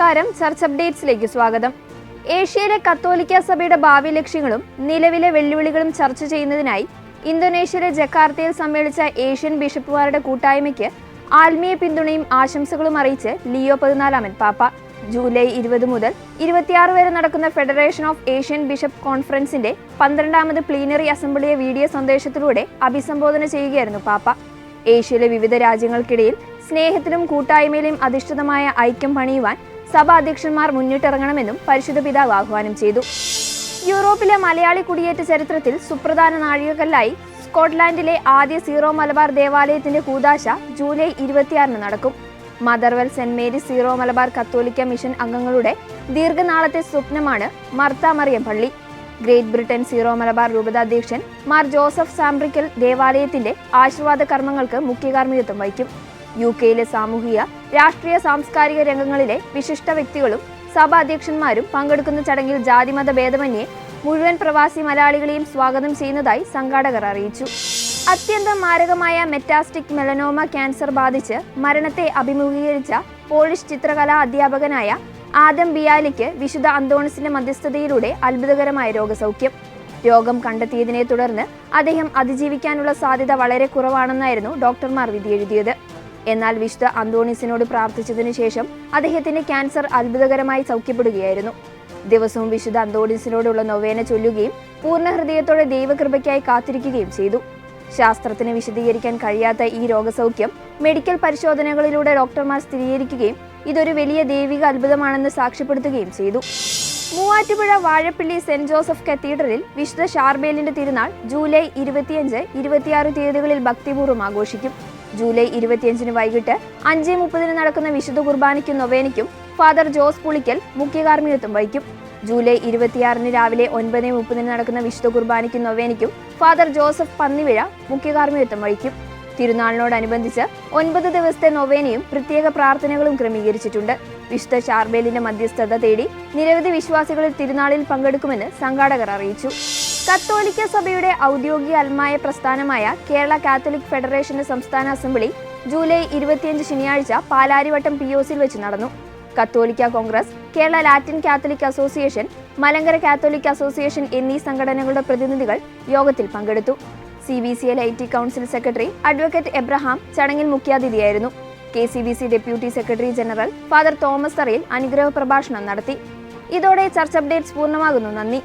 നമസ്കാരം, ചർച്ച് അപ്ഡേറ്റ്സിലേക്ക് സ്വാഗതം. ഏഷ്യയിലെ കത്തോലിക്ക സഭയുടെ ഭാവി ലക്ഷ്യങ്ങളും നിലവിലെ വെല്ലുവിളികളും ചർച്ച ചെയ്യുന്നതിനായി ഇന്തോനേഷ്യയിലെ ജക്കാർത്തയിൽ സമ്മേളിച്ച ഏഷ്യൻ ബിഷപ്പുമാരുടെ കൂട്ടായ്മയ്ക്ക് ആത്മീയ പിന്തുണയും ആശംസകളും അറിയിച്ച് ലിയോ 14 പാപ്പ. ജൂലൈ 20 മുതൽ 26 വരെ നടക്കുന്ന ഫെഡറേഷൻ ഓഫ് ഏഷ്യൻ ബിഷപ്പ് കോൺഫറൻസിന്റെ 12ാമത് പ്ലീനറി അസംബ്ലിയെ വീഡിയോ സന്ദേശത്തിലൂടെ അഭിസംബോധന ചെയ്യുകയായിരുന്നു പാപ്പ. ഏഷ്യയിലെ വിവിധ രാജ്യങ്ങൾക്കിടയിൽ സ്നേഹത്തിലും കൂട്ടായ്മയിലും അധിഷ്ഠിതമായ ഐക്യം പണിയുവാൻ സഭാ അധ്യക്ഷന്മാർ മുന്നിട്ടിറങ്ങണമെന്നും പരിശുദ്ധ പിതാവ് ആഹ്വാനം ചെയ്തു. യൂറോപ്പിലെ മലയാളി കുടിയേറ്റ ചരിത്രത്തിൽ സുപ്രധാന നാഴികക്കല്ലായി സ്കോട്ട്ലാൻഡിലെ ആദ്യ സീറോ മലബാർ ദേവാലയത്തിന്റെ കൂദാശ ജൂലൈ 26 നടക്കും. Motherwell saint Mary's Syro Malabar കത്തോലിക്ക മിഷൻ അംഗങ്ങളുടെ ദീർഘനാളത്തെ സ്വപ്നമാണ് മർത്ത മറിയം പള്ളി. ഗ്രേറ്റ് ബ്രിട്ടൻ സീറോ മലബാർ രൂപതാധ്യക്ഷൻ മാർ ജോസഫ് സാംബ്രിക്കൽ ദേവാലയത്തിന്റെ ആശീർവാദ കർമ്മങ്ങൾക്ക് മുഖ്യകാർമ്മികത്വം വഹിക്കും. UK-യിലെ സാമൂഹിക, രാഷ്ട്രീയ, സാംസ്കാരിക രംഗങ്ങളിലെ വിശിഷ്ട വ്യക്തികളും സഭാ അധ്യക്ഷന്മാരും പങ്കെടുക്കുന്ന ചടങ്ങിൽ ജാതിമത ഭേദമന്യേ മുഴുവൻ പ്രവാസി മലയാളികളെയും സ്വാഗതം ചെയ്യുന്നതായി സംഘാടകർ അറിയിച്ചു. അത്യന്തം മാരകമായ മെറ്റാസ്റ്റിക് മെലനോമ ക്യാൻസർ ബാധിച്ച് മരണത്തെ അഭിമുഖീകരിച്ച പോളിഷ് ചിത്രകലാ അധ്യാപകനായ ആദം ബിയാലിക്ക് വിശുദ്ധ അന്തോണിസിന്റെ മധ്യസ്ഥതയിലൂടെ അത്ഭുതകരമായ രോഗസൗഖ്യം. രോഗം കണ്ടെത്തിയതിനെ തുടർന്ന് അദ്ദേഹം അതിജീവിക്കാനുള്ള സാധ്യത വളരെ കുറവാണെന്നായിരുന്നു ഡോക്ടർമാർ വിധിയെഴുതിയത്. എന്നാൽ വിശുദ്ധ അന്തോണീസിനോട് പ്രാർത്ഥിച്ചതിനു ശേഷം അദ്ദേഹത്തിന്റെ ക്യാൻസർ അത്ഭുതകരമായി സൗഖ്യപ്പെടുകയായിരുന്നു. ദിവസവും വിശുദ്ധ അന്തോണീസിനോടുള്ള നൊവേന ചൊല്ലുകയും പൂർണ്ണ ഹൃദയത്തോടെ ദൈവകൃപയ്ക്കായി കാത്തിരിക്കുകയും ചെയ്തു. ശാസ്ത്രത്തിന് വിശദീകരിക്കാൻ കഴിയാത്ത ഈ രോഗസൗഖ്യം മെഡിക്കൽ പരിശോധനകളിലൂടെ ഡോക്ടർമാർ സ്ഥിരീകരിക്കുകയും ഇതൊരു വലിയ ദൈവിക അത്ഭുതമാണെന്ന് സാക്ഷ്യപ്പെടുത്തുകയും ചെയ്തു. മൂവാറ്റുപുഴ വാഴപ്പിള്ളി സെന്റ് ജോസഫ് കത്തീഡ്രലിൽ വിശുദ്ധ ഷാർബേലിന്റെ തിരുനാൾ ജൂലൈ 25, 26 തീയതികളിൽ ഭക്തിപൂർവ്വം ആഘോഷിക്കും. ജൂലൈ 25 വൈകിട്ട് 5:30 നടക്കുന്ന വിശുദ്ധ കുർബാനയ്ക്കും നൊവേനയ്ക്കും ഫാദർ ജോസ് പുളിക്കൽ മുഖ്യകാർമ്മികത്വം വഹിക്കും. ജൂലൈ 26 രാവിലെ 9:30 നടക്കുന്ന വിശുദ്ധ കുർബാനയ്ക്കും നൊവേനയ്ക്കും ഫാദർ ജോസഫ് പന്നിവിഴ മുഖ്യകാർമ്മികത്വം വഹിക്കും. തിരുനാളിനോടനുബന്ധിച്ച് 9 ദിവസത്തെ നൊവേനയും പ്രത്യേക പ്രാർത്ഥനകളും ക്രമീകരിച്ചിട്ടുണ്ട്. വിശുദ്ധ ഷാർബേലിന്റെ മധ്യസ്ഥത തേടി നിരവധി വിശ്വാസികളിൽ തിരുനാളിൽ പങ്കെടുക്കുമെന്ന് സംഘാടകർ അറിയിച്ചു. കത്തോലിക്ക സഭയുടെ ഔദ്യോഗിക അൽമായ പ്രസ്ഥാനമായ കേരള കാത്തലിക് ഫെഡറേഷന്റെ സംസ്ഥാന അസംബ്ലി ജൂലൈ 25 ശനിയാഴ്ച പാലാരിവട്ടം POCയിൽ വെച്ച് നടന്നു. കത്തോലിക്ക Congress, Kerala Latin Catholic association, Malankara Catholic association എന്നീ സംഘടനകളുടെ പ്രതിനിധികൾ യോഗത്തിൽ പങ്കെടുത്തു. CBCL IT council secretary advocate Abraham ചടങ്ങിൽ മുഖ്യാതിഥിയായിരുന്നു. KCBC deputy secretary general father Thomas തറയിൽ അനുഗ്രഹ പ്രഭാഷണം നടത്തി. ഇതോടെ ചർച്ച് അപ്ഡേറ്റ്സ് പൂർണ്ണമാകുന്നു. നന്ദി.